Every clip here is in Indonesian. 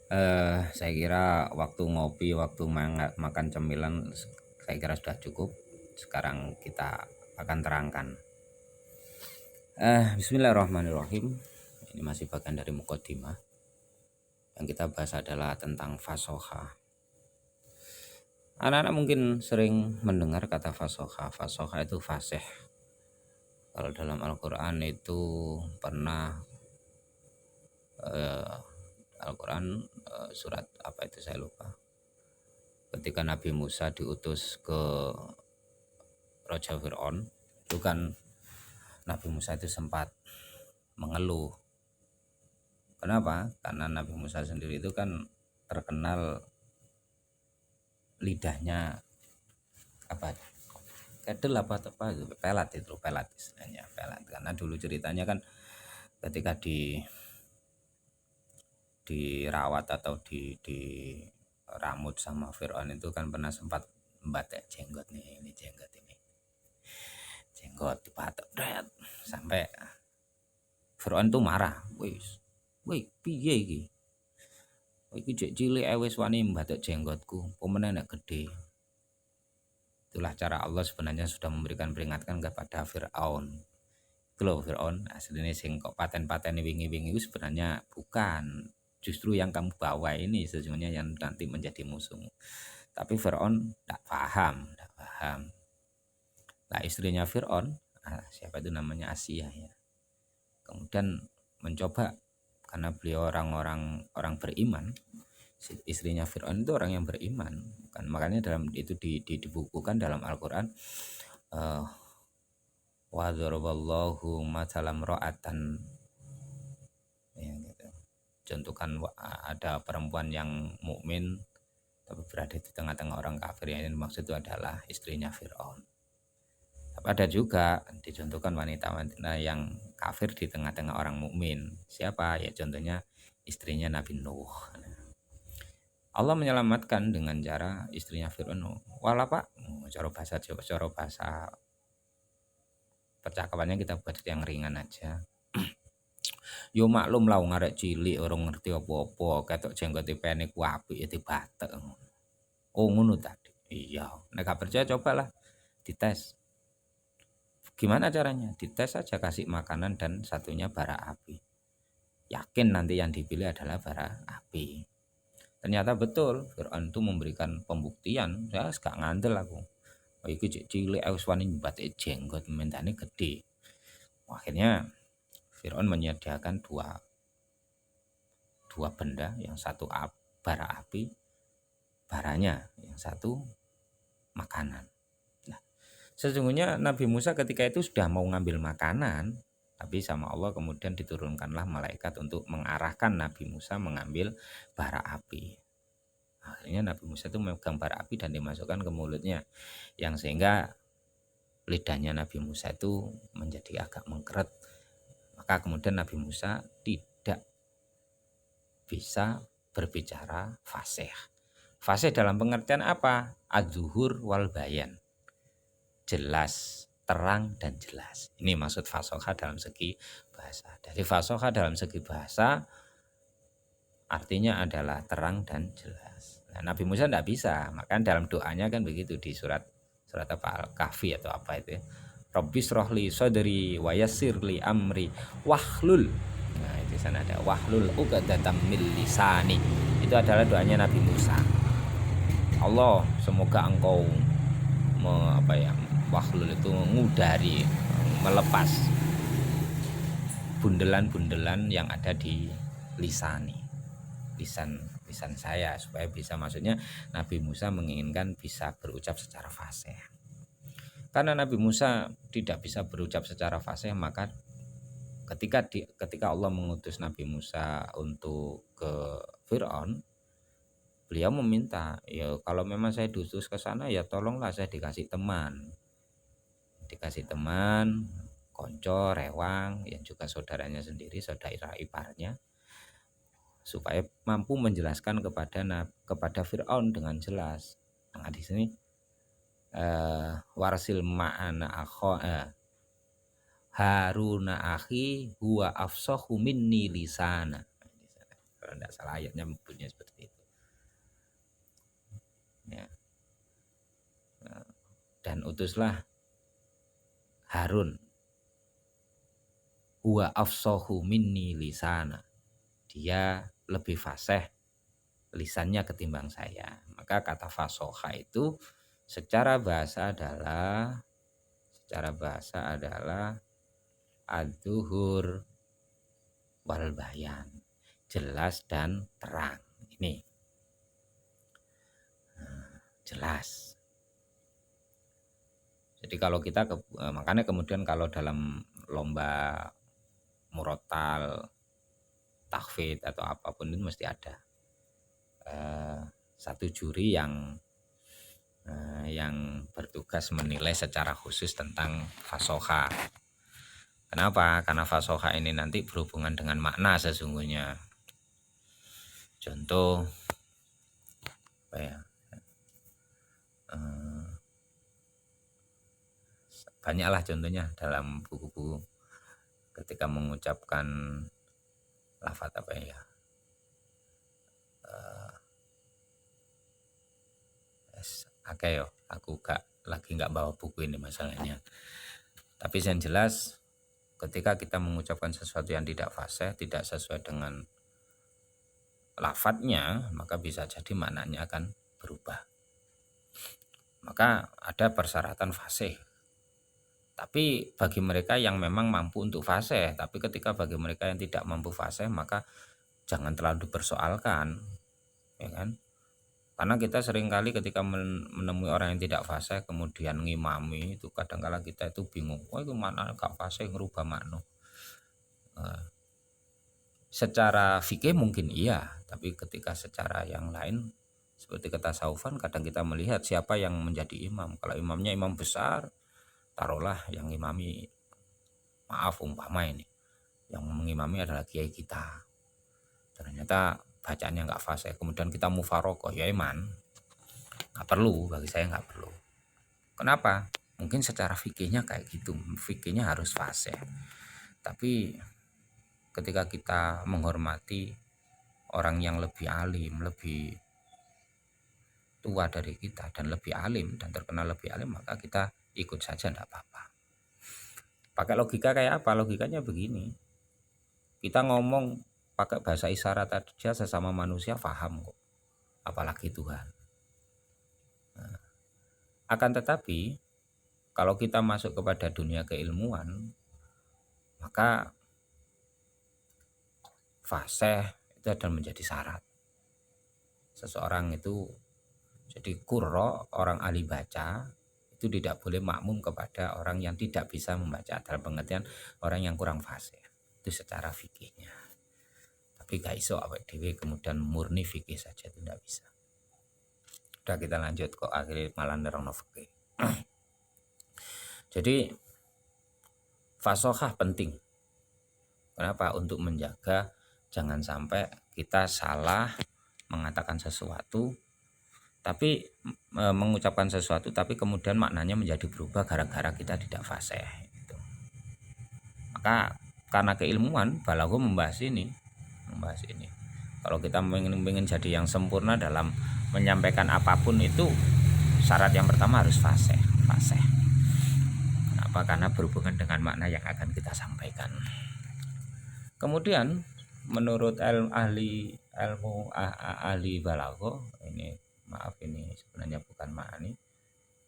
Saya kira waktu ngopi, waktu makan cemilan, saya kira sudah cukup. Sekarang kita akan terangkan. Bismillahirrahmanirrahim. Ini masih bagian dari mukadimah. Yang kita bahas adalah tentang fasoha. Anak-anak mungkin sering mendengar kata fasoha. Fasoha itu fasih. Kalau dalam Al-Quran itu pernah Al-Quran surat apa itu saya lupa. Ketika Nabi Musa diutus ke Raja Fir'aun, itu kan Nabi Musa itu sempat mengeluh. Kenapa? Karena Nabi Musa sendiri itu kan terkenal lidahnya apa? Kedel apa itu? Pelat itu, pelat istilahnya, pelat. Karena dulu ceritanya kan ketika dirawat atau di ramut sama Fir'aun itu kan pernah sempat membatek jenggot nih, ini jenggot ini. Jenggot dipatok sampai Fir'aun tuh marah. Wih, piye iki? Iki cek cilik wis wani mbathuk jenggotku, pemene nek gede. Itulah cara Allah sebenarnya sudah memberikan peringatan kepada Fir'aun. Itu loh Fir'aun, aslinya sing kok paten-paten wingi-wingi itu sebenarnya bukan. Justru yang kamu bawa ini sesungguhnya yang nanti menjadi musuhmu. Tapi Fir'aun tidak paham. Nah istrinya Fir'aun, siapa itu namanya Asia ya. Kemudian mencoba karena beliau orang beriman, istrinya Fir'aun itu orang yang beriman kan, makanya dalam itu dibukukan dalam Al-Quran wa dzaraballahu mathalam ra'atan ya gitu. Contohkan ada perempuan yang mukmin tapi berada di tengah-tengah orang kafir, yang maksud itu adalah istrinya Fir'aun. Tapi ada juga dicontohkan wanita-wanita yang kafir di tengah-tengah orang mukmin. Siapa? Ya contohnya istrinya Nabi Nuh. Allah menyelamatkan dengan cara istrinya Fir'aun. Walah pak, cara bahasa Jawa, cara bahasa percakapannya kita buat yang ringan aja. Yo maklum lah ngarek cilik orang ngerti apa-apa, ketok jenggote pendek ku apik ya dibatek. Oh ngono tadi. Iya, nek gak percaya cobalah dites. Gimana caranya? Dites saja, kasih makanan dan satunya bara api. Yakin nanti yang dipilih adalah bara api. Ternyata betul, Fir'aun itu memberikan pembuktian. Ya gak ngandel aku. Oh iki cek cilik wis wani mbathik jenggot mentane gede. Akhirnya Fir'aun menyediakan dua benda, yang satu bara api, baranya, yang satu makanan. Sesungguhnya Nabi Musa ketika itu sudah mau ngambil makanan, tapi sama Allah kemudian diturunkanlah malaikat untuk mengarahkan Nabi Musa mengambil bara api. Akhirnya Nabi Musa itu memegang bara api dan dimasukkan ke mulutnya, yang sehingga lidahnya Nabi Musa itu menjadi agak mengkeret. Maka kemudian Nabi Musa tidak bisa berbicara fasih. Fasih dalam pengertian apa? Az-zuhur wal bayan. Jelas, terang dan jelas. Ini maksud fasoha dalam segi bahasa. Dari fasoha dalam segi bahasa artinya adalah terang dan jelas. Nah, Nabi Musa tidak bisa, maka dalam doanya kan begitu di surat apa Al-Kahfi atau apa itu. Rabbi srohli sodri wa yassirli amri wahlul. Nah, itu sana ada wahlul uqdatam min lisani. Itu adalah doanya Nabi Musa. Allah, semoga engkau wahlul itu mengudari, melepas bundelan-bundelan yang ada di lisan saya, supaya bisa, maksudnya Nabi Musa menginginkan bisa berucap secara fasih. Karena Nabi Musa tidak bisa berucap secara fasih, maka ketika Allah mengutus Nabi Musa untuk ke Fir'aun, beliau meminta, ya kalau memang saya diutus ke sana ya tolonglah saya dikasih teman, konco, rewang, yang juga saudaranya sendiri, saudara iparnya, supaya mampu menjelaskan kepada Fir'aun dengan jelas. Nah di sini warsil ma'ana Haruna akhi huwa afsahu minni lisana. tidak salah ayatnya bunyinya seperti itu. Ya. Dan utuslah Harun, huwa afsahu minni lisana, dia lebih fasih lisannya ketimbang saya. Maka kata fasoha itu secara bahasa adalah ad-duhur wal bayan, jelas dan terang. Ini jelas. Jadi kalau kita makanya kemudian kalau dalam lomba murotal, tahfidz atau apapun itu mesti ada satu juri yang bertugas menilai secara khusus tentang fasoha. Kenapa? Karena fasoha ini nanti berhubungan dengan makna sesungguhnya. Contoh apa ya? Banyaklah contohnya dalam buku-buku ketika mengucapkan lafaz apa ya? Oke yo, aku lagi nggak bawa buku ini masalahnya. Tapi yang jelas ketika kita mengucapkan sesuatu yang tidak fasih, tidak sesuai dengan lafadznya, maka bisa jadi maknanya akan berubah. Maka ada persyaratan fasih. Tapi bagi mereka yang memang mampu untuk fasih, tapi ketika bagi mereka yang tidak mampu fasih, maka jangan terlalu dipersoalkan, ya kan? Karena kita seringkali ketika menemui orang yang tidak fasih kemudian ngimami itu kadang-kala kita itu bingung, wah itu mana gak fasih ngerubah makna. Secara fikih mungkin iya, tapi ketika secara yang lain seperti ketasawufan kadang kita melihat siapa yang menjadi imam. Kalau imamnya imam besar, taruhlah yang imami, maaf umpama ini, yang mengimami adalah kiai kita. Ternyata bacaannya nggak fasih, kemudian kita mufarokoh, ya iman. Nggak perlu, bagi saya nggak perlu. Kenapa? Mungkin secara fikihnya kayak gitu, fikihnya harus fasih. Tapi ketika kita menghormati orang yang lebih alim, lebih tua dari kita dan lebih alim dan terkenal lebih alim, maka kita ikut saja tidak apa-apa. Pakai logika kayak apa? Logikanya begini, kita ngomong pakai bahasa isyarat aja sesama manusia paham kok, apalagi Tuhan. Akan tetapi kalau kita masuk kepada dunia keilmuan, maka fasih itu adalah menjadi syarat. Seseorang itu jadi qurra, orang ahli baca, itu tidak boleh makmum kepada orang yang tidak bisa membaca, dalam pengertian orang yang kurang fasih. Itu secara fikihnya. Tapi gak iso awake dhewe kemudian murni fikih saja, itu tidak bisa. Udah, kita lanjut kok akhirnya malah nerangno fikih. Jadi fasohah penting. Kenapa? Untuk menjaga jangan sampai kita salah mengatakan sesuatu, tapi mengucapkan sesuatu tapi kemudian maknanya menjadi berubah gara-gara kita tidak fasih gitu. Maka karena keilmuan balaghah membahas ini. Kalau kita ingin jadi yang sempurna dalam menyampaikan apapun itu, syarat yang pertama harus fasih. Kenapa? Karena berhubungan dengan makna yang akan kita sampaikan. Kemudian menurut ahli balaghah, ini maaf ini sebenarnya bukan ma'ani,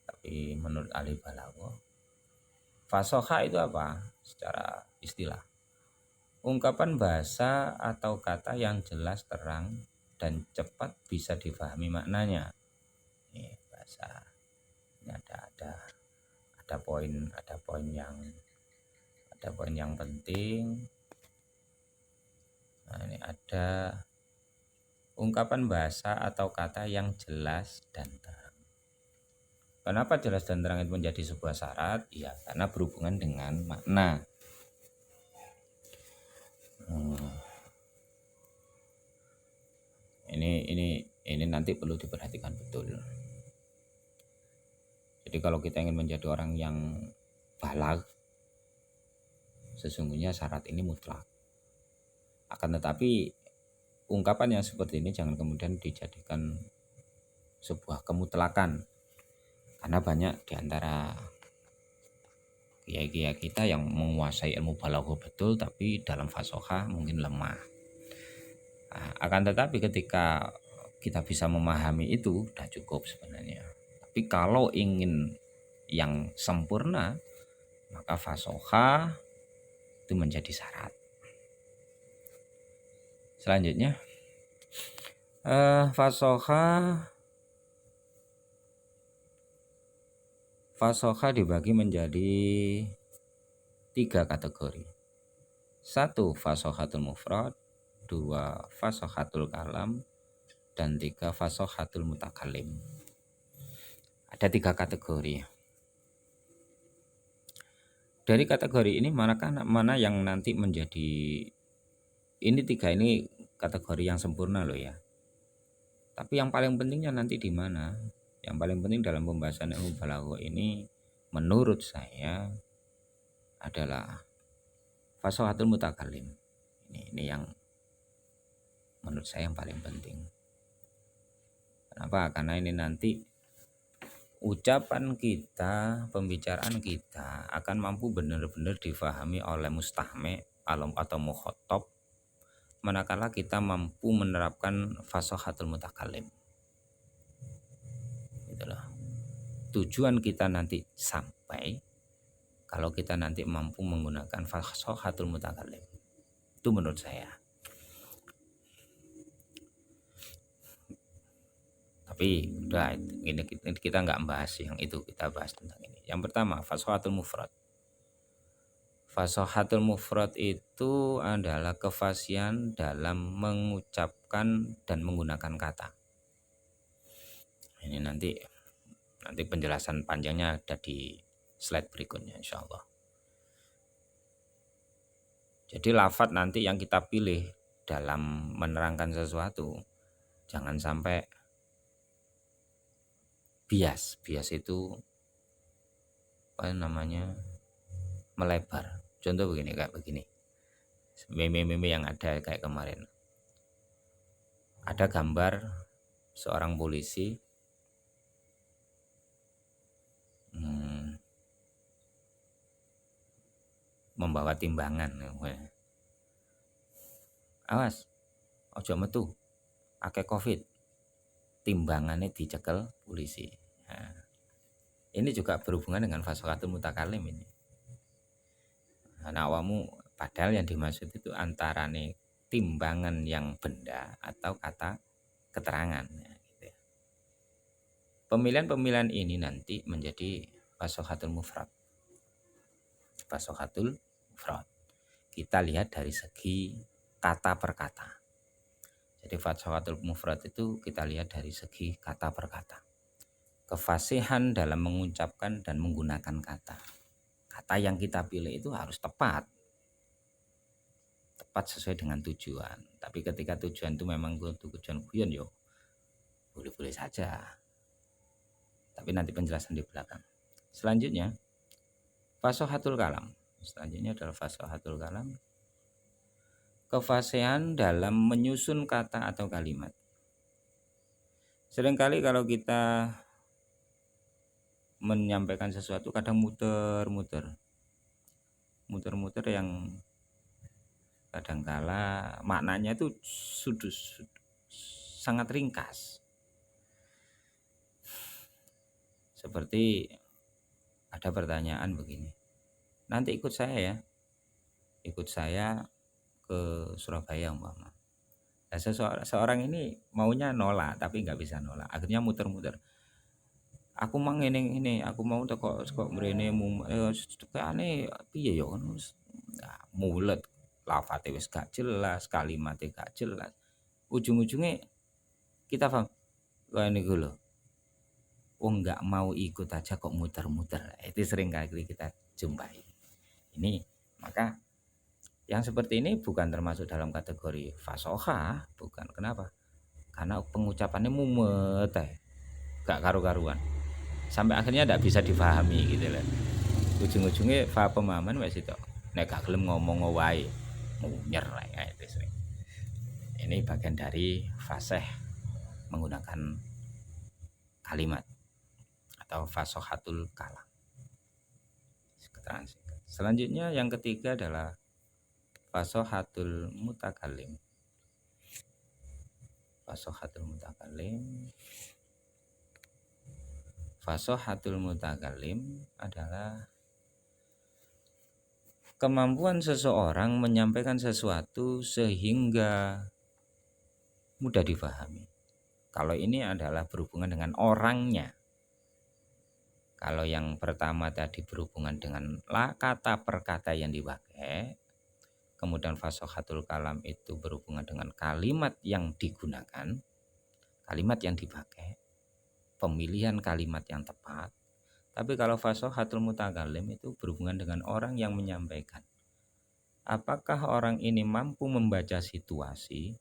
tapi menurut ahli balaghah, fasoha itu apa? Secara istilah, ungkapan bahasa atau kata yang jelas, terang, dan cepat bisa difahami maknanya. Ini bahasa. Ini ada poin yang penting. Nah, ini ada ungkapan bahasa atau kata yang jelas dan terang. Kenapa jelas dan terang itu menjadi sebuah syarat? Ya, karena berhubungan dengan makna. Ini nanti perlu diperhatikan betul. Jadi kalau kita ingin menjadi orang yang baligh, sesungguhnya syarat ini mutlak. Akan tetapi ungkapan yang seperti ini jangan kemudian dijadikan sebuah kemutlakan, karena banyak diantara kiai-kiai kita yang menguasai ilmu balaghah betul tapi dalam fasohah mungkin lemah. Nah, akan tetapi ketika kita bisa memahami itu sudah cukup sebenarnya. Tapi kalau ingin yang sempurna, maka fasohah itu menjadi syarat. Selanjutnya fasohah dibagi menjadi 3 kategori. 1 fasohatul mufrad, 2 fasohatul kalam, dan 3 fasohatul mutakallim. Ada 3 kategori. Dari kategori ini mana yang nanti menjadi, ini 3 ini kategori yang sempurna loh ya. Tapi yang paling pentingnya nanti di mana? Yang paling penting dalam pembahasan ilmu balaghah ini menurut saya adalah fasohatul mutakallim. Ini yang menurut saya yang paling penting. Kenapa? Karena ini nanti ucapan kita, pembicaraan kita akan mampu benar-benar difahami oleh mustahmi' atau mukhatab manakala kita mampu menerapkan fasohatul mutakallim. Itulah tujuan kita nanti sampai kalau kita nanti mampu menggunakan fasohatul mutakallim. Itu menurut saya. Tapi udah, ini kita nggak bahas yang itu, kita bahas tentang ini. Yang pertama fasohatul mufrad. Fasohatul mufrad itu adalah kefasihan dalam mengucapkan dan menggunakan kata. Ini nanti penjelasan panjangnya ada di slide berikutnya insya Allah. Jadi lafadz nanti yang kita pilih dalam menerangkan sesuatu jangan sampai bias. Bias itu apa namanya, melebar. Contoh begini, kayak begini, meme-meme yang ada kayak kemarin, ada gambar seorang polisi membawa timbangan. Awas, ojo metu, akeh covid, timbangannya dicekel polisi. Nah, ini juga berhubungan dengan fasohatul mutakallim ini. Nah, awamu padahal yang dimaksud itu antara nih timbangan yang benda atau kata keterangan. Gitu. Pemilihan-pemilihan ini nanti menjadi fasohatul mufrad. Fasohatul mufrad. Kita lihat dari segi kata per kata. Jadi fasohatul mufrad itu kita lihat dari segi kata per kata. Kefasihan dalam mengucapkan dan menggunakan kata. Kata yang kita pilih itu harus tepat sesuai dengan tujuan. Tapi ketika tujuan itu memang untuk tujuan guyon, yo boleh-boleh saja. Tapi nanti penjelasan di belakang. Selanjutnya fasohatul kalam. Selanjutnya adalah fasohatul kalam. Kefasihan dalam menyusun kata atau kalimat. Seringkali kalau kita menyampaikan sesuatu kadang muter-muter yang kadangkala maknanya itu sudah sangat ringkas. Seperti ada pertanyaan begini, nanti ikut saya ya, ikut saya ke Surabaya umpama. Nah, seorang ini maunya nolak tapi nggak bisa nolak, akhirnya muter-muter. Aku mau ini, aku mau kok mrene aneh piye ya ngono. Mulet, lafate wis gak jelas, kalimatnya gak jelas. Ujung-ujungnya kita paham, wah ini gue loh, nggak mau ikut aja kok muter-muter. Itu sering kali kita jumpai. Ini maka yang seperti ini bukan termasuk dalam kategori fasohah, bukan. Kenapa? Karena pengucapannya mumet, gak karu-karuan. Sampai akhirnya tidak bisa difahami gitu loh. Ujung-ujungnya pemahaman wes itu. Nek gak gelem ngomong wae, munyer lah itu sering. Ini bagian dari fasih menggunakan kalimat atau fasohatul kalam. Selanjutnya yang ketiga adalah fasohatul mutakalim. Fasohatul mutakalim. Fasohatul mutakalim adalah kemampuan seseorang menyampaikan sesuatu sehingga mudah difahami. Kalau ini adalah berhubungan dengan orangnya. Kalau yang pertama tadi berhubungan dengan kata per kata yang dipakai, kemudian fasohatul kalam itu berhubungan dengan kalimat yang digunakan, kalimat yang dipakai, pemilihan kalimat yang tepat. Tapi kalau fasohatul mutakalim itu berhubungan dengan orang yang menyampaikan. Apakah orang ini mampu membaca situasi,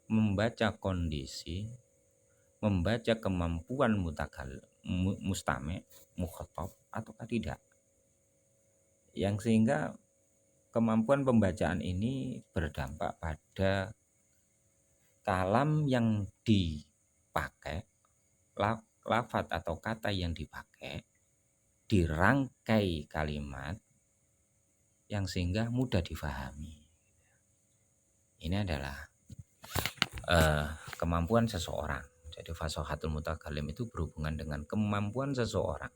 membaca kondisi, membaca kemampuan mustame, mukhatab ataukah tidak? Yang sehingga kemampuan pembacaan ini berdampak pada kalam yang dipakai, lafaz atau kata yang dipakai, dirangkai kalimat yang sehingga mudah difahami. Ini adalah kemampuan seseorang. Jadi fasohatul mutakalim itu berhubungan dengan kemampuan seseorang,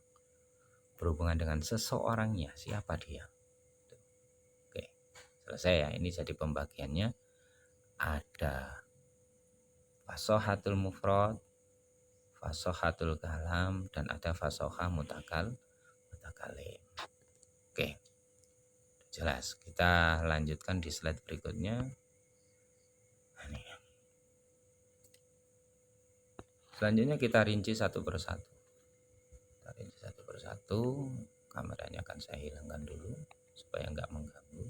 berhubungan dengan seseorangnya, siapa dia. Oke, selesai ya. Ini jadi pembagiannya. Ada fasohatul mufrad, fasohatul kalam, dan ada fasohah mutakalim. Oke, jelas. Kita lanjutkan di slide berikutnya. Selanjutnya kita rinci satu persatu. Kameranya akan saya hilangkan dulu supaya nggak mengganggu.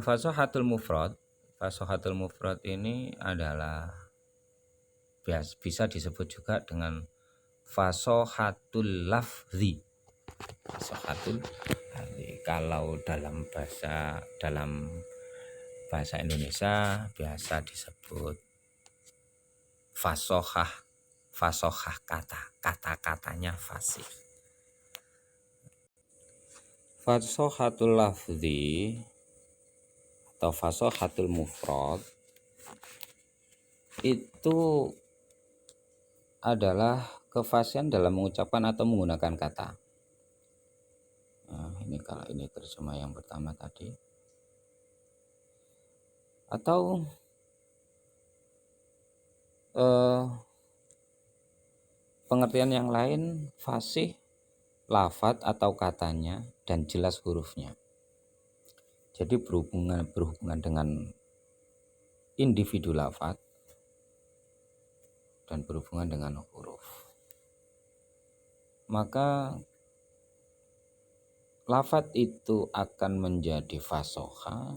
Fasohatul mufrad. Fasohatul mufrad ini adalah bisa disebut juga dengan fasohatul lafzi. Fasohatul lafzi. Kalau dalam bahasa Indonesia biasa disebut fasohah kata-katanya fasih. Fasohatul lafzi atau fasohatul mufrad itu adalah kefasihan dalam mengucapkan atau menggunakan kata. Nah, kalau ini terjemah yang pertama tadi. Atau pengertian yang lain, fasih lafaz atau katanya dan jelas hurufnya. Jadi berhubungan dengan individu lafaz dan berhubungan dengan huruf. Maka lafaz itu akan menjadi fasoha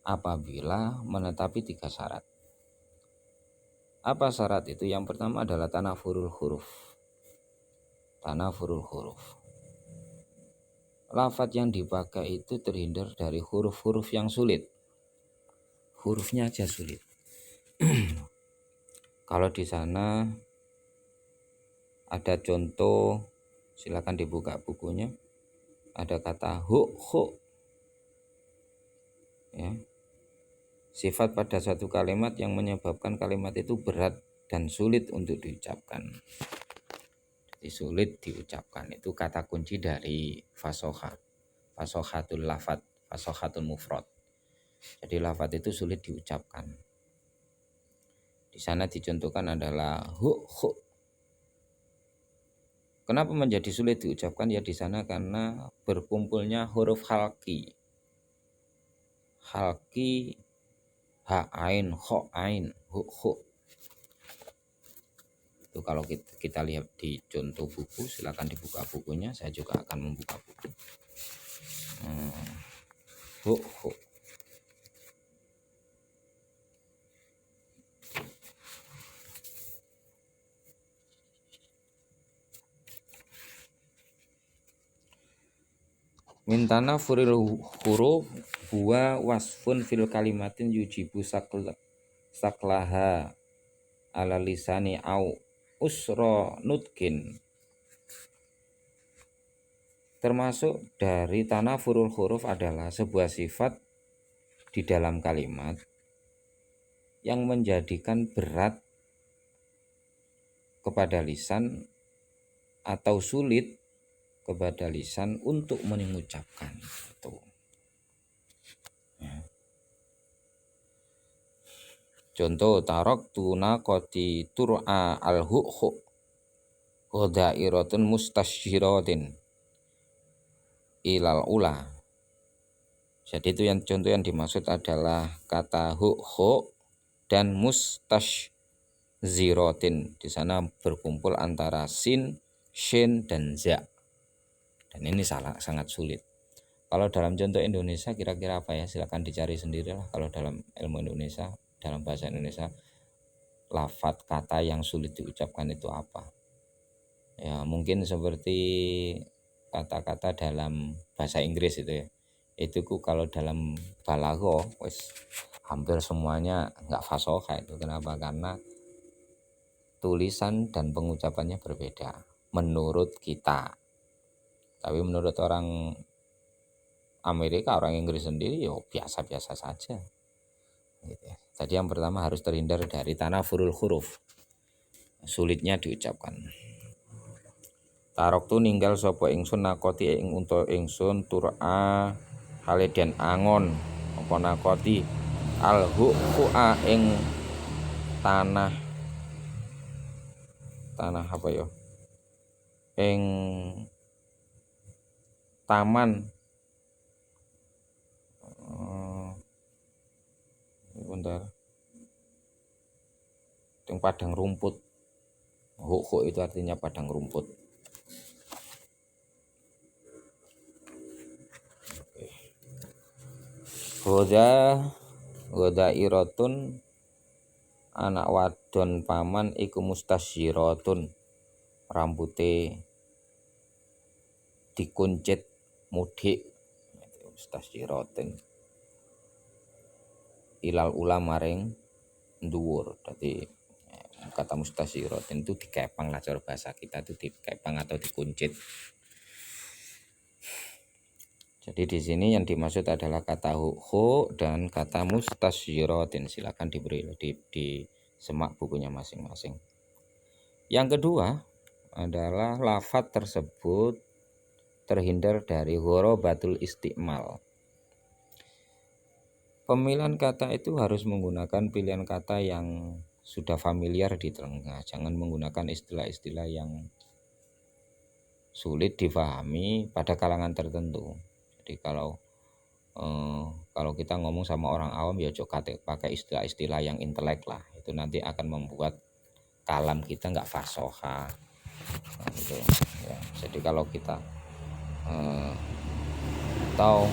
apabila menetapi 3 syarat. Apa syarat itu? Yang pertama adalah tanafurul huruf. Lafaz yang dipakai itu terhindar dari huruf-huruf yang sulit. Hurufnya aja sulit. Kalau di sana ada contoh, silakan dibuka bukunya. Ada kata hu. Ya. Sifat pada satu kalimat yang menyebabkan kalimat itu berat dan sulit untuk diucapkan. Jadi sulit diucapkan itu kata kunci dari fasoha. Fasohatul lafaz, fasohatul mufrad. Jadi lafaz itu sulit diucapkan. Di sana dicontohkan adalah hu. Kenapa menjadi sulit diucapkan? Ya di sana karena berkumpulnya huruf halki. Halki, ha ain, kho ain, hu. Itu kalau kita lihat di contoh buku, silakan dibuka bukunya. Saya juga akan membuka buku. Hu. Min tanafuril huruf huwa wasfun fil kalimatin yujibu saklaha ala lisani au usra nutkin. Termasuk dari tanafurul huruf adalah sebuah sifat di dalam kalimat yang menjadikan berat kepada lisan atau sulit kepada lisan untuk mengucapkan itu. Ya. Contoh tarok tuna koti tur'a al-hu'hu ghadairatun mustasyiratin ilal ula. Jadi itu yang contoh yang dimaksud adalah kata hu'hu dan mustasyiratin. Di sana berkumpul antara sin, shin dan za. Dan ini sangat sulit. Kalau dalam contoh Indonesia kira-kira apa ya? Silakan dicari sendirilah. Kalau dalam ilmu Indonesia, dalam bahasa Indonesia, lafadz kata yang sulit diucapkan itu apa? Ya mungkin seperti kata-kata dalam bahasa Inggris itu ya. Itu kalau dalam balagho wis hampir semuanya nggak fasoha itu. Kenapa? Karena tulisan dan pengucapannya berbeda menurut kita. Tapi menurut orang Amerika, orang Inggris sendiri yo biasa-biasa saja. Gitu ya. Jadi yang pertama harus terhindar dari tanafurul huruf, sulitnya diucapkan. Tarok tu ninggal sopo ingsun nakoti ing unta ingsun tur'a hale den angon apa nakoti al-hu'a ing tanah apa ya? Ing taman bentar. Yang padang rumput. Hu'hu itu artinya padang rumput. Ghadairatun anak wadon paman iku mustasyiratun, rambute dikuncit mudik, mustasyiratun ilal ula maring dhuwur. Dadi kata mustasyiratun itu dikepang lah, cara bahasa kita itu dikepang atau dikuncit. Jadi di sini yang dimaksud adalah kata hu dan kata mustasyiratin. Silakan diberi di semak bukunya masing-masing. Yang kedua adalah lafadz tersebut terhindar dari ghorobatul istimal. Pemilihan kata itu harus menggunakan pilihan kata yang sudah familiar di telinga. Jangan menggunakan istilah-istilah yang sulit difahami pada kalangan tertentu. Jadi kalau kita ngomong sama orang awam ya coba pakai istilah-istilah yang intelek lah, itu nanti akan membuat kalam kita nggak fasoha. Nah, gitu. Ya, jadi kalau kita atau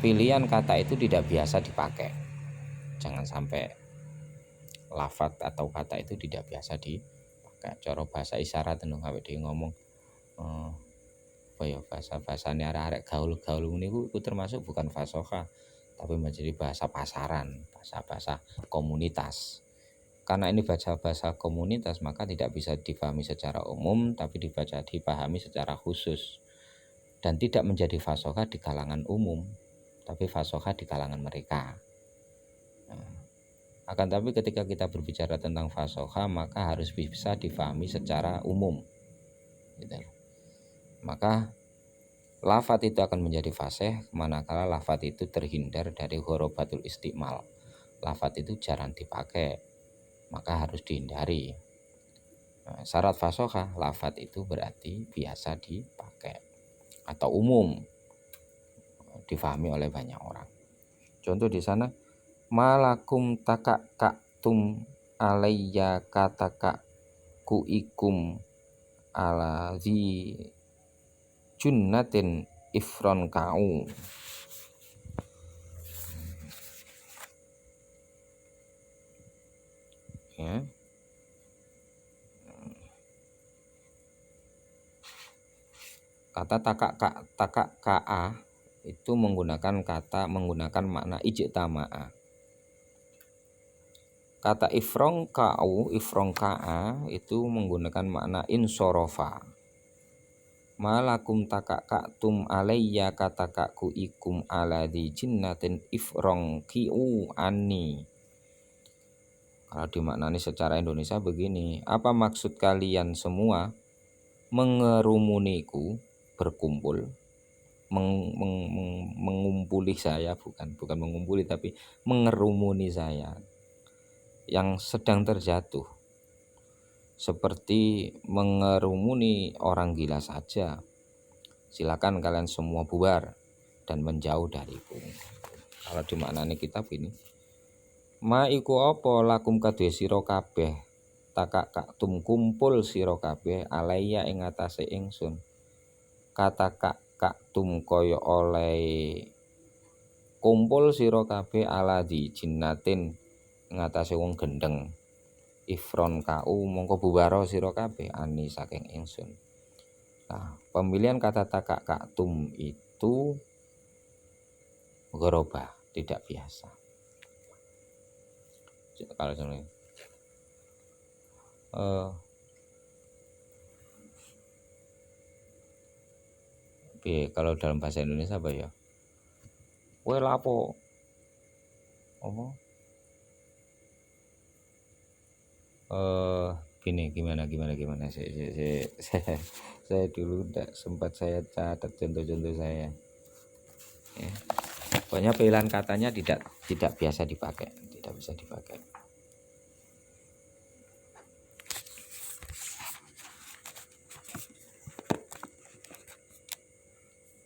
pilihan kata itu tidak biasa dipakai, jangan sampai lafadz atau kata itu tidak biasa dipakai. Cara bahasa isyarat tentu dia ngomong bahasa-bahasane arek-arek gaul-gaul niku termasuk bukan fasoha, tapi menjadi bahasa pasaran, bahasa-bahasa komunitas. Karena ini bahasa komunitas, maka tidak bisa dipahami secara umum, tapi dipahami secara khusus. Dan tidak menjadi fasoha di kalangan umum, tapi fasoha di kalangan mereka. Akan tapi ketika kita berbicara tentang fasoha, maka harus bisa dipahami secara umum. Gitu. Maka lafadz itu akan menjadi fasih manakala lafadz itu terhindar dari ghorobatul istimal. Lafadz itu jarang dipakai, maka harus dihindari. Syarat fasoha, lafadz itu berarti biasa dipakai atau umum, difahami oleh banyak orang. Contoh di sana, malakum takaktum alayya kataka kuikum ala zi junnatin ifron kau. Ya. Kata takak ka itu menggunakan makna ijtama'a. Kata ifrong ka'a itu menggunakan makna insorofa. Malakum takaktum alayya katakaku ikum aladi jinnatin ifrong ki'u ani. Kalau dimaknani secara Indonesia begini, apa maksud kalian semua mengerumuniku, berkumpul, mengumpuli saya, bukan mengumpuli tapi mengerumuni saya yang sedang terjatuh, seperti mengerumuni orang gila saja. Silakan kalian semua bubar dan menjauh dariku. Kalau dimaknani kitab ini, ma iku apa lakum kadhe sira kabeh takaktum kumpul sira kabeh alaiya ing atase ingsun. Kata kaktum kaya oleh kumpul sira kabeh ala di jinnatin ing atase wong gendeng. Ifron kau mongko buwaro sira kabeh ani saking ingsun. Nah, pemilihan kata takaktum itu ghoroba, tidak biasa. Kalau sebenarnya kalau dalam bahasa Indonesia apa ya? Kowe lapo? Apa? Gimana saya dulu tidak sempat saya catat contoh-contoh saya ya. Pokoknya pilihan katanya tidak biasa dipakai, tidak bisa dipakai.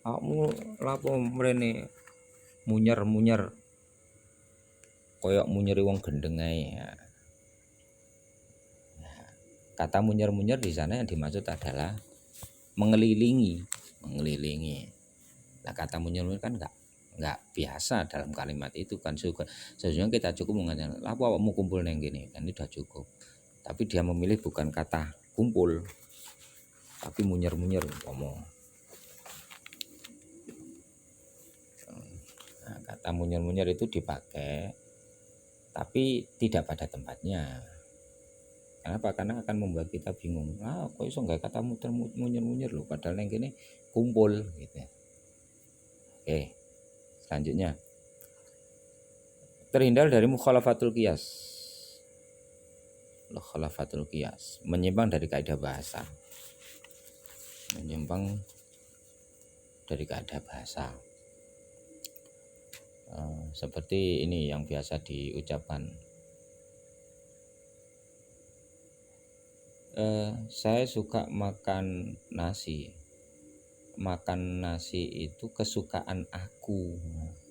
Kamu lapo mrene munyer koyok munyeri wong gendeng ae ya. Kata munyer di sana yang dimaksud adalah mengelilingi. Nah, kata munyer kan enggak biasa dalam kalimat itu kan. Sejujurnya kita cukup mengatakan lapo awakmu kumpul neng gini, kan itu sudah cukup. Tapi dia memilih bukan kata kumpul, tapi munyer ngomong. Nah, kata munyer itu dipakai tapi tidak pada tempatnya. Kenapa? Karena akan membuat kita bingung. Kok iso enggak kata munyer loh, padahal yang gini kumpul gitu. Oke. Selanjutnya, terhindar dari mukhalafatul qiyas. Mukhalafatul qiyas, menyimpang dari kaidah bahasa. Seperti ini yang biasa diucapkan. Saya suka makan nasi. Makan nasi itu kesukaan aku.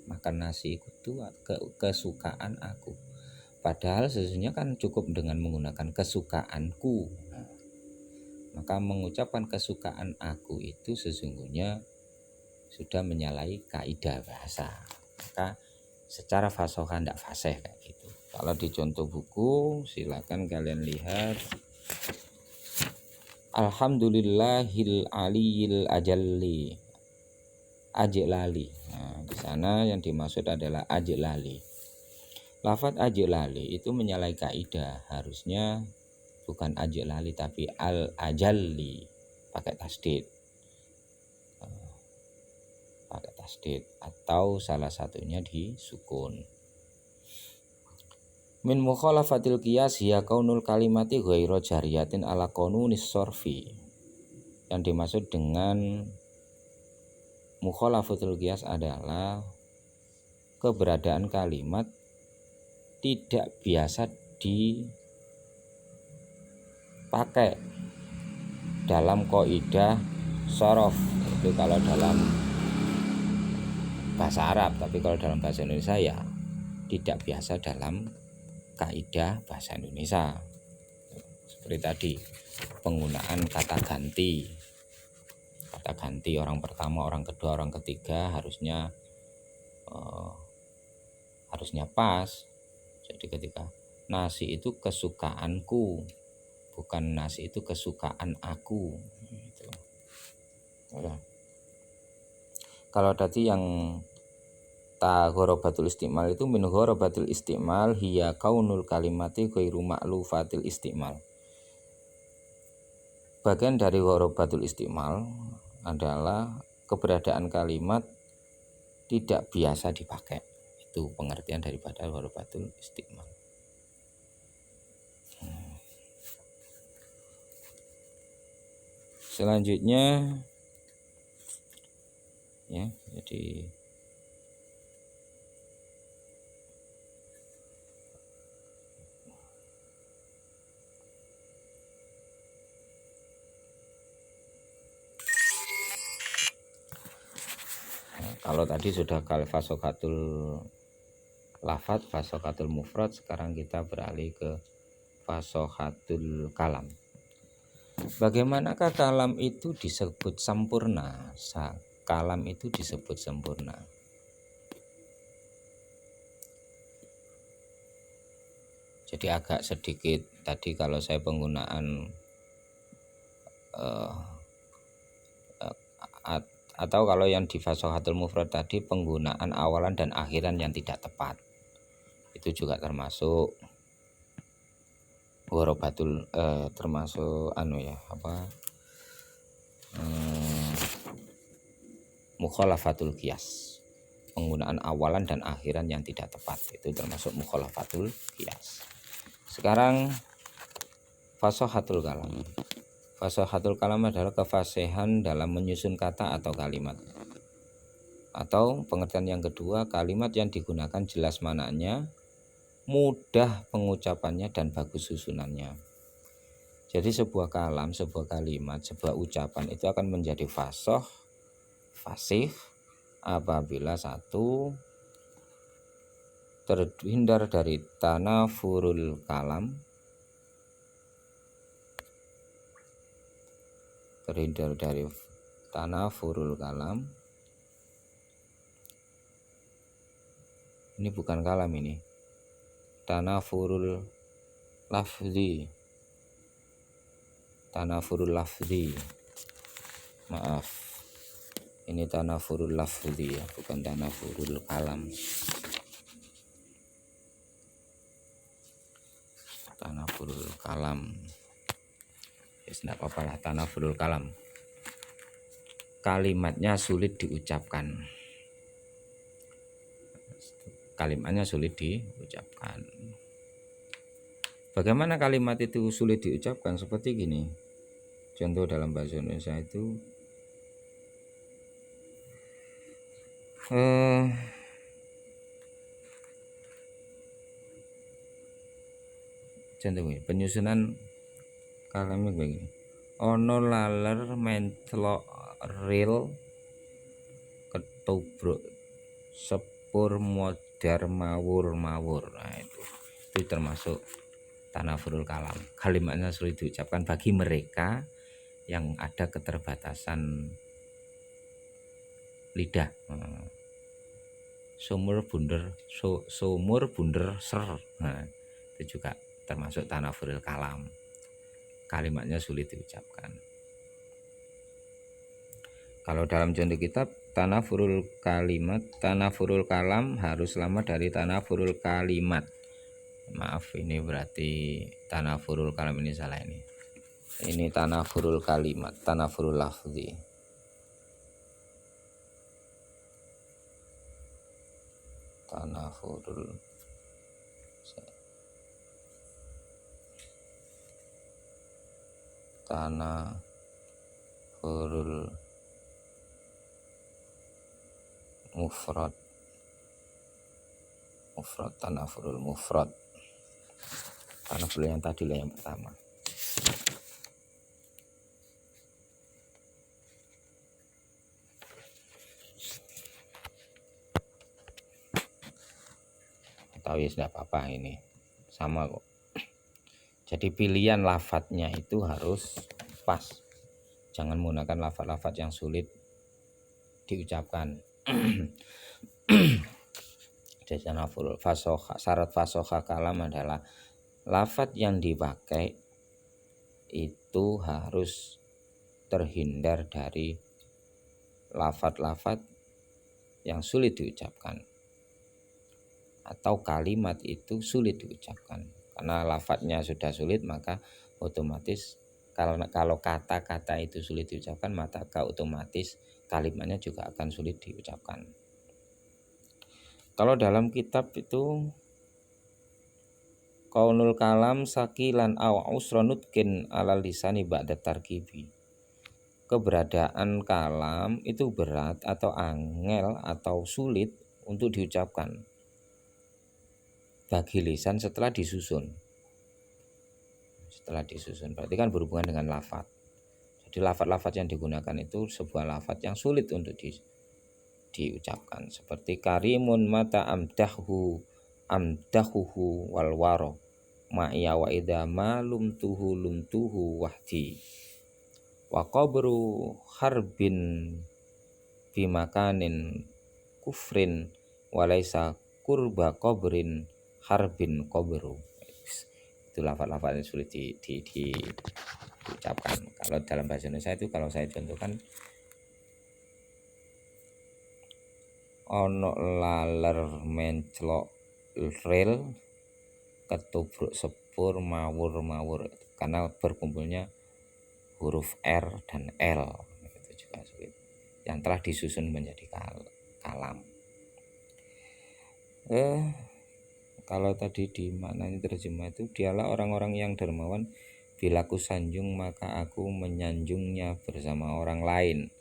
Makan nasi itu kesukaan aku. Padahal sesungguhnya kan cukup dengan menggunakan kesukaanku. Maka mengucapkan kesukaan aku itu sesungguhnya sudah menyalahi kaidah bahasa. Maka secara fasohah tidak fasih kayak gitu. Kalau di contoh buku silakan kalian lihat. Alhamdulillahil aliyil ajalli ajlali. Nah, di sana yang dimaksud adalah ajlali. Lafaz ajlali itu menyalahi kaidah, harusnya bukan ajlali tapi al ajalli pakai tasdid. Atau salah satunya di sukun. Min mukhalafatil qiyas hiya kaunul kalimati ghairu jariyatin ala qanunis sorfi. Yang dimaksud dengan mukhalafatul qiyas adalah keberadaan kalimat tidak biasa dipakai dalam kaidah sorof. Itu kalau dalam bahasa Arab, tapi kalau dalam bahasa Indonesia ya tidak biasa dalam kaidah bahasa Indonesia. Seperti tadi penggunaan kata ganti orang pertama, orang kedua, orang ketiga harusnya pas. Jadi ketika nasi itu kesukaanku, bukan nasi itu kesukaan aku gitu. Kalau tadi yang ta ghorobatul istimal itu min ghorobatul istimal hiya kaunul kalimati ghairu ma'lufatil istimal. Bagian dari ghorobatul istimal adalah keberadaan kalimat tidak biasa dipakai. Itu pengertian daripada ghorobatul istimal. Selanjutnya ya, jadi kalau tadi sudah kal fasokatul lafat, fasokatul mufrad, sekarang kita beralih ke fasokatul kalam. Bagaimanakah kalam itu disebut sempurna? Kalam itu disebut sempurna. Jadi agak sedikit tadi kalau saya penggunaan atau kalau yang di fasohatul mufrad tadi penggunaan awalan dan akhiran yang tidak tepat, itu juga termasuk ghorobatul termasuk mukhalafatul qiyas. Penggunaan awalan dan akhiran yang tidak tepat itu termasuk mukhalafatul qiyas. Sekarang fasohatul kalam. Fasohatul kalam adalah kefasihan dalam menyusun kata atau kalimat. Atau pengertian yang kedua, kalimat yang digunakan jelas maknanya, mudah pengucapannya dan bagus susunannya. Jadi sebuah kalam, sebuah kalimat, sebuah ucapan itu akan menjadi fasih apabila satu, terhindar dari tanafurul kalam, terhindar dari tanafurul kalam. Ini bukan kalam, ini tanafurul lafzi. Tanafurul lafzi, maaf, ini tanafurul lafzi ya, bukan tanafurul kalam. Tanafurul kalam ya, tidak apa-apa lah, tanafurul kalam. Kalimatnya sulit diucapkan, kalimatnya sulit diucapkan. Bagaimana kalimat itu sulit diucapkan? Seperti gini. Contoh dalam bahasa Indonesia itu contoh ini, penyusunan kalimat begini. Ono laler mentlok ril ketubruk sepur modar mawur. Nah, itu termasuk tanafurul kalam. Kalimatnya sulit diucapkan bagi mereka yang ada keterbatasan lidah. Sumur bunder ser. Nah, itu juga termasuk tanafurul kalam. Kalimatnya sulit diucapkan. Kalau dalam contoh kitab tanafurul kalimat, tanafurul kalam harus selamat dari tanafurul kalimat. Maaf, ini berarti tanafurul kalam ini salah ini. Ini tanafurul kalimat, tanafurul lafzi. Tanafurul mufrad, tanafurul mufrad. Tanafurul yang tadi lah yang pertama. Tahu ya, sudah apa-apa, ini sama kok. Jadi pilihan lafadznya itu harus pas. Jangan menggunakan lafadz-lafadz yang sulit diucapkan. Jadi syarat fasoha kalam adalah lafadz yang dipakai itu harus terhindar dari lafadz-lafadz yang sulit diucapkan, atau kalimat itu sulit diucapkan. Karena lafadznya sudah sulit, maka otomatis kalau kata-kata itu sulit diucapkan, maka otomatis kalimatnya juga akan sulit diucapkan. Kalau dalam kitab itu kaunul kalam sakilan aw usronutkin alal lisani ba'da tarkibi. Keberadaan kalam itu berat atau angel atau sulit untuk diucapkan bagi lisan setelah disusun. Setelah disusun berarti kan berhubungan dengan lafadz. Jadi lafadz-lafadz yang digunakan itu sebuah lafadz yang sulit untuk diucapkan, seperti karimun mata amdahuhu walwaro ma'iya wa idha ma lumtuhu wahdi wa qabru harbin bimakanin kufrin walaysa kurba qabrin harbin qabru. Itu lafaz-lafaz yang sulit diucapkan. Kalau dalam bahasa Indonesia itu, kalau saya contohkan, ono laler menclok rel ketubruk sepur mawur, karena berkumpulnya huruf R dan L, itu juga sulit, yang telah disusun menjadi kalam. Kalau tadi di maknanya terjemah itu, dialah orang-orang yang dermawan, bila ku sanjung maka aku menyanjungnya bersama orang lain.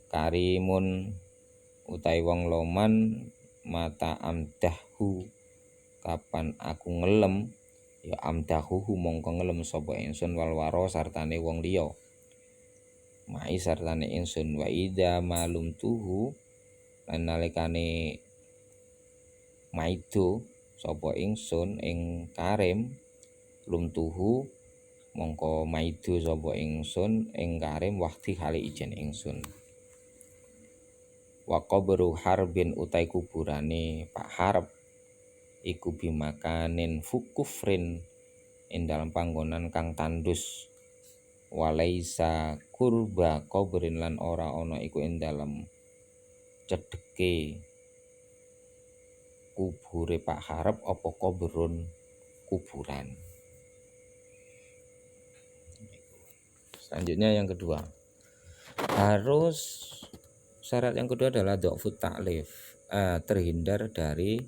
Karimun utai wong loman mata amdahu kapan aku ngelem, ya amdahuhu mongko ngelem sapa ingsun wal waro sartane wong liya, mai sartane ingsun, wa ida malum tuhu lan nalikane maido sapa ingsun ing karim, lum tuhu mongko maido sapa ingsun ing karim wahdi hale ijen ingsun. Wa qabru harbin utai kuburane Pak Harb iku bimakanin fukufrin ing dalam panggonan kang tandus, walaisa kurba qabrin lan ora ana iku ing dalam cedheke kubure Pak Harb apa qabrun kuburan. Selanjutnya yang kedua, syarat yang kedua adalah dhofut ta'lif, terhindar dari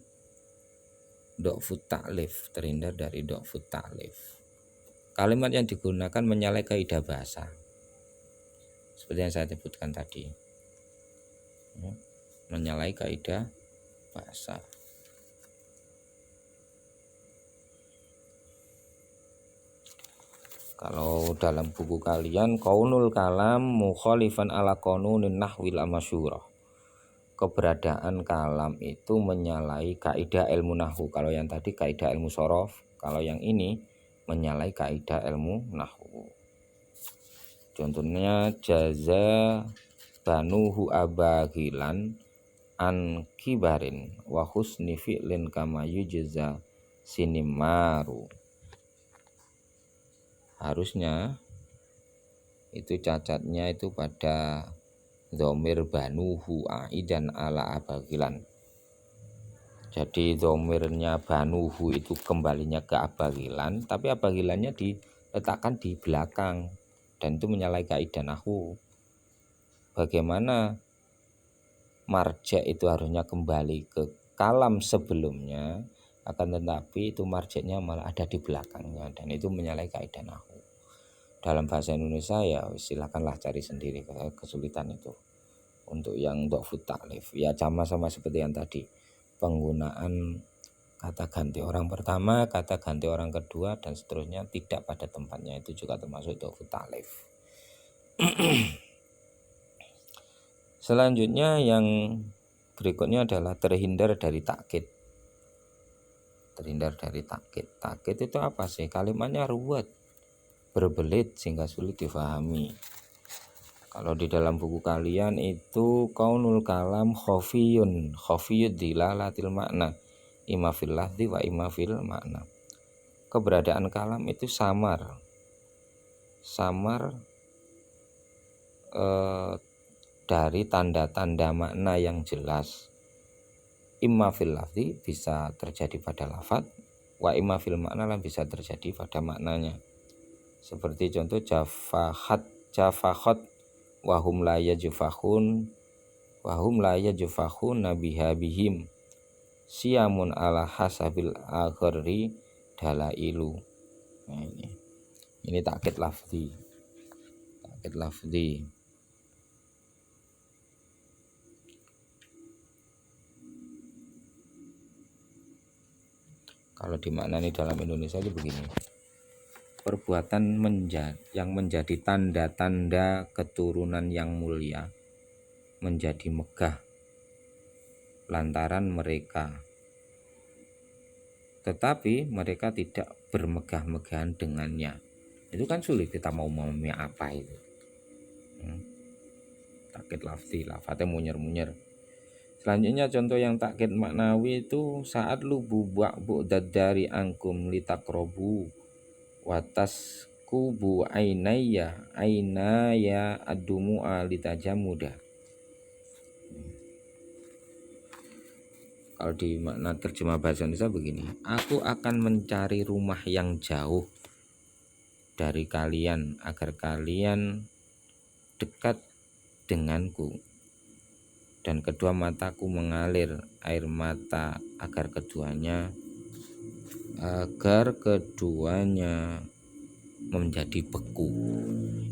dhofut ta'lif. Kalimat yang digunakan menyalahi kaidah bahasa, seperti yang saya sebutkan tadi, menyalahi kaidah bahasa. Kalau dalam buku kalian, kaunul kalam mukhalifan ala qanunin nahwil amasyurah, keberadaan kalam itu menyalahi kaidah ilmu nahwu. Kalau yang tadi kaidah ilmu shorof, kalau yang ini menyalahi kaidah ilmu nahwu. Contohnya jaza banuhu abagilan an kibarin wa husni fi'lin kama yujza sinimaru. Harusnya itu cacatnya itu pada dhamir banuhu aidan ala abagilan. Jadi dhamirnya banuhu itu kembalinya ke abagilan, tapi abagilannya diletakkan di belakang, dan itu menyalahi kaidah nahwu. Bagaimana marja itu harusnya kembali ke kalam sebelumnya, akan tetapi itu marjanya malah ada di belakangnya, dan itu menyalahi kaidah nahwu. Dalam bahasa Indonesia ya silakanlah cari sendiri kesulitan itu. Untuk yang dhofut ta'lif ya sama-sama seperti yang tadi, penggunaan kata ganti orang pertama, kata ganti orang kedua, dan seterusnya tidak pada tempatnya, itu juga termasuk dhofut ta'lif. Selanjutnya yang berikutnya adalah terhindar dari takkid. Takkid itu apa sih? Kalimatnya ruwet, berbelit sehingga sulit difahami. Kalau di dalam buku kalian itu kaunul kalam khafiyud dilalatil makna imma fil lafzi wa imma fil makna. Keberadaan kalam itu samar dari tanda-tanda makna yang jelas. Imma fil lafzi, bisa terjadi pada lafaz, wa imma fil makna, lan bisa terjadi pada maknanya. Seperti contoh jafakhat wahum la yajfahun nabiha bihim siyamun ala hasabil akhri dalailu. Nah, ini takkid lafzi. Kalau dimaknani dalam Indonesia itu begini. Perbuatan yang menjadi tanda-tanda keturunan yang mulia menjadi megah lantaran mereka, tetapi mereka tidak bermegah-megahan dengannya. Itu kan sulit, kita mau apa itu. Takkid lafzi, lafadznya munyer-munyer. Selanjutnya contoh yang takkid maknawi itu saat lubu bu'dad dari angkum litakrobu watas kubu ainaya adumu'a litajamuda. Kalau di makna terjemah bahasa Indonesia begini, aku akan mencari rumah yang jauh dari kalian agar kalian dekat denganku, dan kedua mataku mengalir air mata agar keduanya menjadi beku.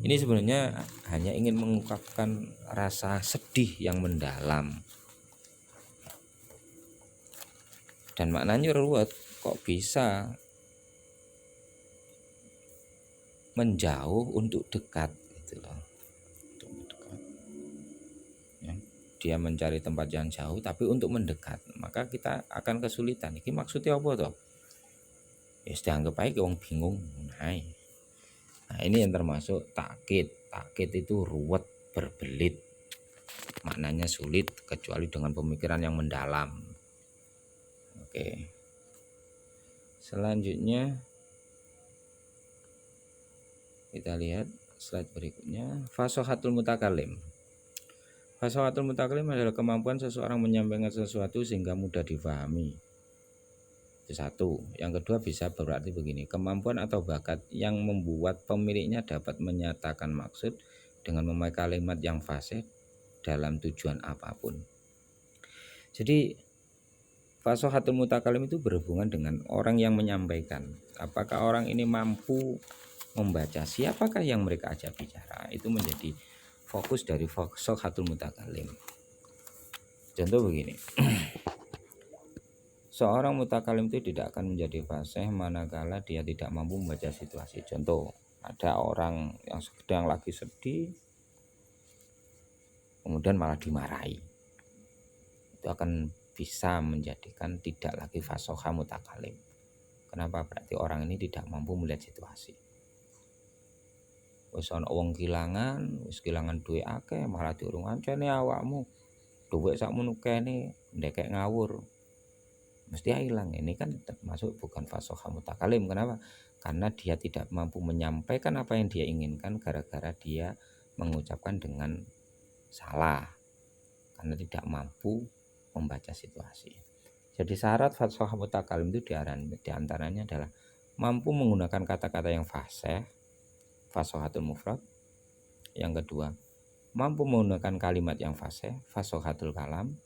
Ini sebenarnya hanya ingin mengungkapkan rasa sedih yang mendalam, dan maknanya ruwet. Kok bisa menjauh untuk dekat gitu loh. Dia mencari tempat yang jauh tapi untuk mendekat, maka kita akan kesulitan. Ini maksudnya apa toh? Ya dianggap aja wong bingung. Nah, ini yang termasuk takkid. Takkid itu ruwet, berbelit, maknanya sulit kecuali dengan pemikiran yang mendalam. Oke. Selanjutnya kita lihat slide berikutnya, fasohatul mutakalim. Fasohatul mutakalim adalah kemampuan seseorang menyampaikan sesuatu sehingga mudah difahami. Itu satu. Yang kedua bisa berarti begini, kemampuan atau bakat yang membuat pemiliknya dapat menyatakan maksud dengan memakai kalimat yang fasih dalam tujuan apapun. Jadi fasohatul mutakalim itu berhubungan dengan orang yang menyampaikan. Apakah orang ini mampu membaca siapakah yang mereka ajak bicara, itu menjadi fokus dari fasohatul mutakalim. Contoh begini, seorang mutakalim itu tidak akan menjadi fasih manakala dia tidak mampu membaca situasi. Contoh, ada orang yang sedang lagi sedih kemudian malah dimarahi, itu akan bisa menjadikan tidak lagi fasoha mutakalim. Kenapa? Berarti orang ini tidak mampu melihat situasi. Wis ana wong kehilangan duit akeh malah diurung ancene awakmu duit sakmono kene ndekek ngawur, mesti hilang. Ini kan termasuk bukan fasoha mutakalim. Kenapa? Karena dia tidak mampu menyampaikan apa yang dia inginkan gara-gara dia mengucapkan dengan salah, karena tidak mampu membaca situasi. Jadi syarat fasoha mutakalim itu diantaranya adalah mampu menggunakan kata-kata yang fasih, fasohatul mufrad. Yang kedua, mampu menggunakan kalimat yang fasih, fasohatul kalam.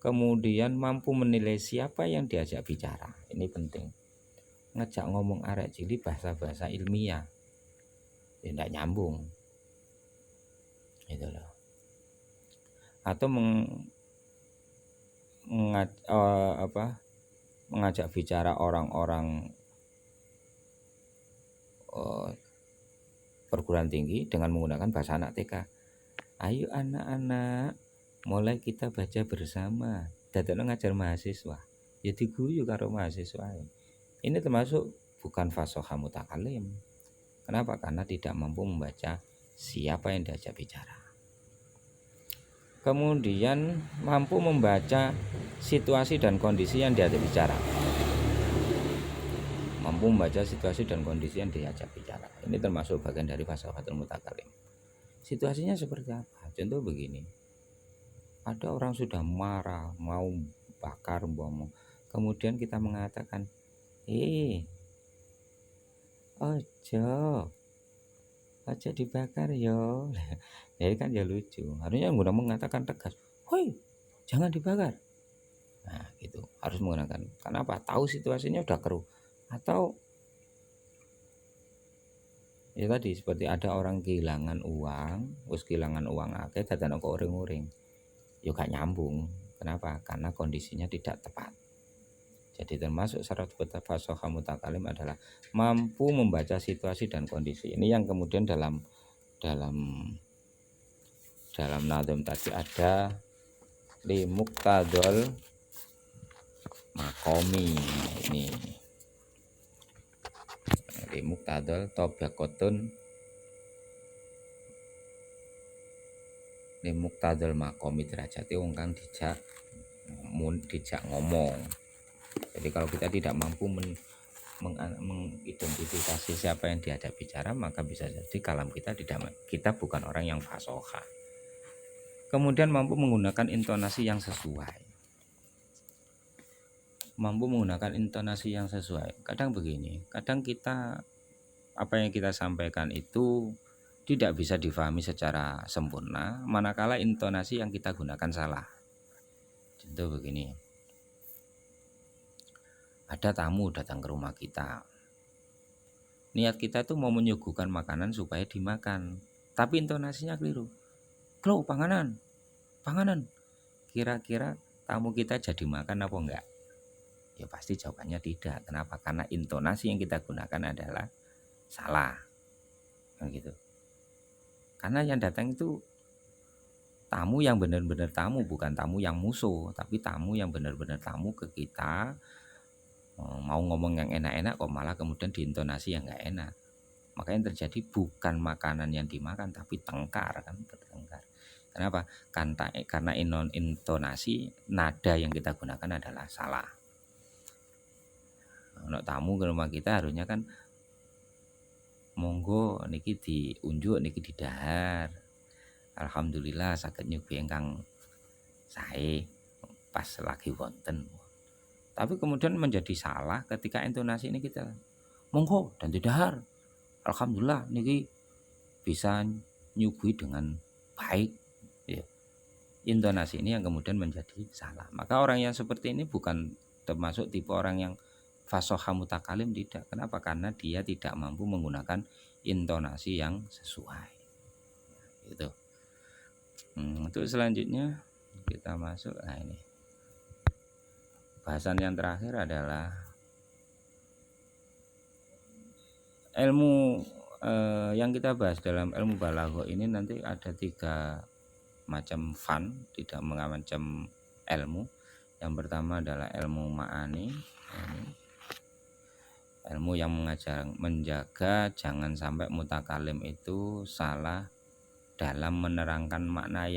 Kemudian mampu menilai siapa yang diajak bicara. Ini penting. Ngejak ngomong arek cilik bahasa-bahasa ilmiah, tidak nyambung. Itu loh. Atau mengajak bicara orang-orang perguruan tinggi dengan menggunakan bahasa anak TK. Ayo anak-anak, mulai kita baca bersama. Dadekno ngajar mahasiswa, ya diguyu karo mahasiswa. Ini termasuk bukan fasoha mutakalim. Kenapa? Karena tidak mampu membaca siapa yang diajak bicara. Kemudian mampu membaca situasi dan kondisi yang diajak bicara. Mampu membaca situasi dan kondisi yang diajak bicara. Ini termasuk bagian dari fasohatul mutakalim. Situasinya seperti apa? contoh begini, ada orang sudah marah mau bakar umpama, kemudian kita mengatakan, ojo ojo dibakar yo. Jadi kan ya lucu, harusnya udah mengatakan tegas, woi jangan dibakar. Nah gitu, harus menggunakan, kenapa? Tahu situasinya udah keruh. Atau ya tadi seperti ada orang kehilangan uang, wis kehilangan uang akeh dadane kok uring-uring. Ya gak nyambung. Kenapa? Karena kondisinya tidak tepat. Jadi termasuk syarat fasoha mutakalim adalah mampu membaca situasi dan kondisi. Ini yang kemudian dalam nadom tadi ada limuktadol makomi. Ini limuktadol tobakotun limuktadol makomi derajati wong kang dijak ngomong. Jadi kalau kita tidak mampu mengidentifikasi siapa yang diajak bicara, maka bisa jadi kalam kita bukan orang yang fasoha. Kemudian mampu menggunakan intonasi yang sesuai. Kadang begini, kadang kita apa yang kita sampaikan itu tidak bisa difahami secara sempurna manakala intonasi yang kita gunakan salah. Contoh begini, ada tamu datang ke rumah kita, niat kita itu mau menyuguhkan makanan supaya dimakan, tapi intonasinya keliru. Klo panganan. Kira-kira tamu kita jadi makan apa enggak? Ya pasti jawabannya tidak. Kenapa? Karena intonasi yang kita gunakan adalah salah. Kan gitu. Karena yang datang itu tamu yang benar-benar tamu, bukan tamu yang musuh, tapi tamu yang benar-benar tamu ke kita. Mau ngomong yang enak-enak kok malah kemudian diintonasi yang enggak enak. Makanya yang terjadi bukan makanan yang dimakan tapi tengkar, kan, bertengkar. Kenapa? Karena intonasi nada yang kita gunakan adalah salah. Untuk tamu ke rumah kita harusnya kan monggo niki diunjuk niki didahar. Alhamdulillah saged nyuguhi ingkang sae pas lagi wonten. Tapi kemudian menjadi salah ketika intonasi ini kita monggo dan didahar. Alhamdulillah niki bisa nyuguhi dengan baik. Ya. Intonasi ini yang kemudian menjadi salah. Maka orang yang seperti ini bukan termasuk tipe orang yang fasoha mutakalim, tidak. Kenapa? Karena dia tidak mampu menggunakan intonasi yang sesuai. Gitu. Untuk selanjutnya kita masuk. Nah ini bahasan yang terakhir adalah ilmu yang kita bahas dalam ilmu balaghah ini nanti ada 3 macam fan, tidak macam ilmu. Yang pertama adalah ilmu ma'ani, ilmu yang menjaga jangan sampai mutakalim itu salah dalam menerangkan makna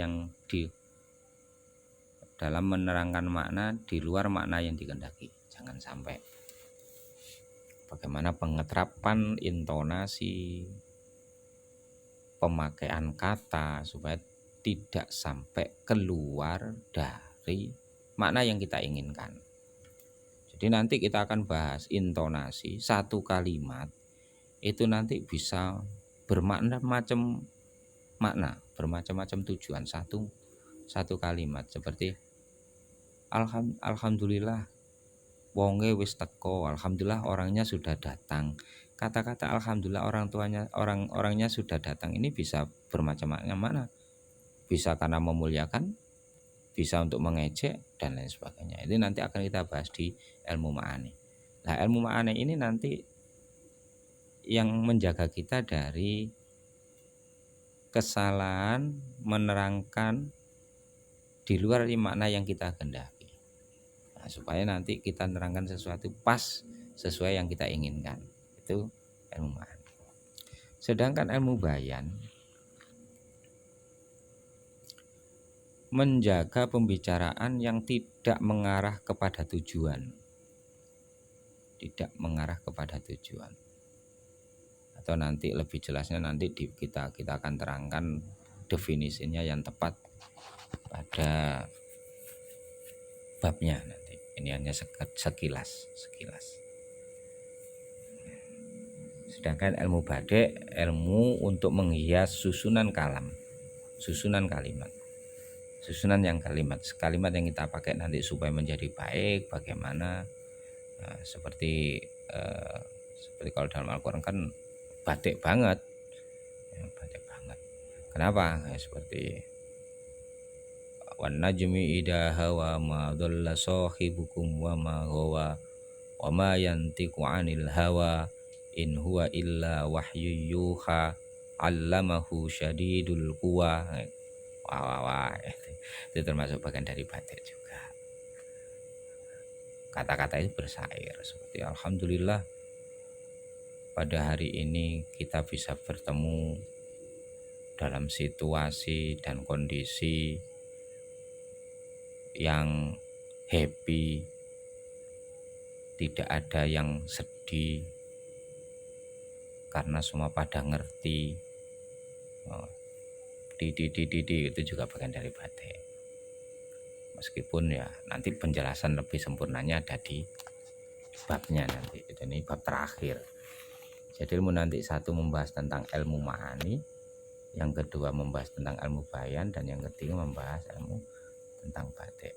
di luar makna yang dikehendaki. Jangan sampai. Bagaimana pengeterapan intonasi, pemakaian kata supaya tidak sampai keluar dari makna yang kita inginkan. Jadi nanti kita akan bahas intonasi, satu kalimat itu nanti bisa bermacam-macam makna, bermacam-macam tujuan. Satu kalimat seperti alhamdulillah wonge wis teko, alhamdulillah orangnya sudah datang. Kata-kata alhamdulillah orangnya sudah datang ini bisa bermacam-macam mana. Bisa karena memuliakan, bisa untuk mengejek dan lain sebagainya. Ini nanti akan kita bahas di ilmu ma'ani. Nah, ilmu ma'ani ini nanti yang menjaga kita dari kesalahan menerangkan di luar makna yang kita kehendaki. Nah, supaya nanti kita menerangkan sesuatu pas sesuai yang kita inginkan. Itu ilmu ma'ani. Sedangkan ilmu bayan menjaga pembicaraan yang tidak mengarah kepada tujuan. Tidak mengarah kepada tujuan. Atau nanti lebih jelasnya nanti kita akan terangkan definisinya yang tepat pada babnya nanti. Ini hanya sekilas. Sedangkan ilmu bade, ilmu untuk menghias susunan kalam, susunan kalimat, susunan yang kalimat yang kita pakai nanti supaya menjadi baik. Bagaimana seperti kalau dalam Al-Quran kan batik banget, ya, batik banget. Kenapa? Seperti wan najmi idha hawa ma dhalla sahibukum wa ma huwa wa ma yantiqu 'anil hawa in huwa illa wahyu yuha 'allamahu syadidul quwa. Wah, itu termasuk bagian dari batik juga. Kata-kata itu bersair seperti alhamdulillah pada hari ini kita bisa bertemu dalam situasi dan kondisi yang happy, tidak ada yang sedih karena semua pada ngerti. Itu juga bagian dari batik. Meskipun ya nanti penjelasan lebih sempurnanya ada di babnya nanti. Ini bab terakhir. Jadi ilmu nanti satu membahas tentang ilmu ma'ani, yang kedua membahas tentang ilmu bayan, dan yang ketiga membahas ilmu tentang batik.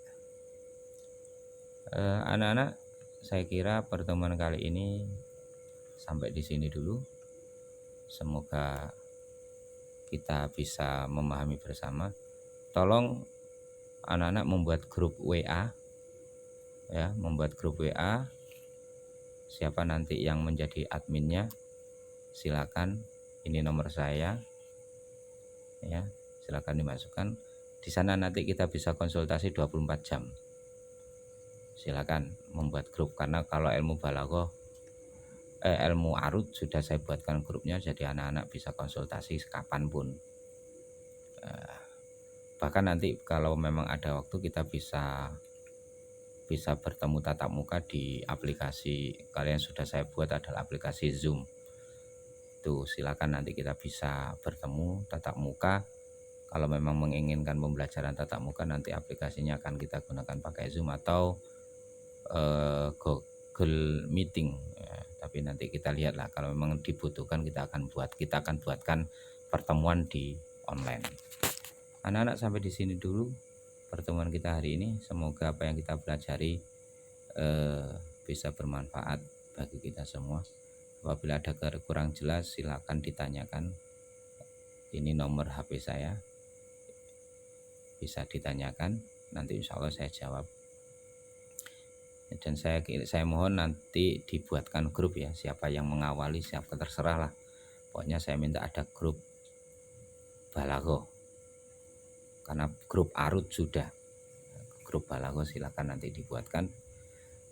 Anak-anak, saya kira pertemuan kali ini sampai di sini dulu. Semoga kita bisa memahami bersama. Tolong anak-anak membuat grup WA, ya, membuat grup WA. Siapa nanti yang menjadi adminnya, silakan. Ini nomor saya, ya, silakan dimasukkan. Di sana nanti kita bisa konsultasi 24 jam. Silakan membuat grup, karena kalau ilmu balaghah, ilmu arud sudah saya buatkan grupnya, jadi anak-anak bisa konsultasi kapanpun. Bahkan nanti kalau memang ada waktu kita bisa bertemu tatap muka di aplikasi kalian sudah saya buat, adalah aplikasi Zoom. Itu silakan nanti kita bisa bertemu tatap muka. Kalau memang menginginkan pembelajaran tatap muka, nanti aplikasinya akan kita gunakan pakai Zoom atau Google Meeting, ya. Tapi nanti kita lihatlah, kalau memang dibutuhkan kita akan buatkan pertemuan di online. Anak-anak, sampai di sini dulu pertemuan kita hari ini. Semoga apa yang kita pelajari bisa bermanfaat bagi kita semua. Apabila ada kurang jelas silakan ditanyakan. Ini nomor HP saya, bisa ditanyakan, nanti insya Allah saya jawab. Dan saya mohon nanti dibuatkan grup, ya, siapa yang mengawali siapa terserah lah. Pokoknya saya minta ada grup balaghah, karena grup arud sudah, grup balaghah silakan nanti dibuatkan.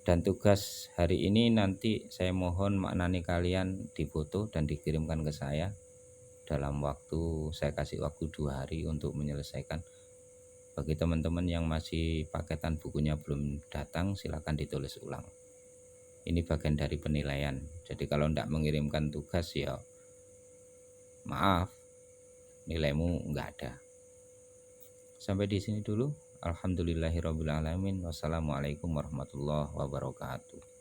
Dan tugas hari ini nanti saya mohon maknani kalian difoto dan dikirimkan ke saya dalam waktu, saya kasih waktu 2 hari untuk menyelesaikan. Bagi teman-teman yang masih paketan bukunya belum datang, silakan ditulis ulang. Ini bagian dari penilaian. Jadi kalau tidak mengirimkan tugas, ya maaf, nilaimu nggak ada. Sampai di sini dulu. Alhamdulillahirobbilalamin. Wassalamualaikum warahmatullahi wabarakatuh.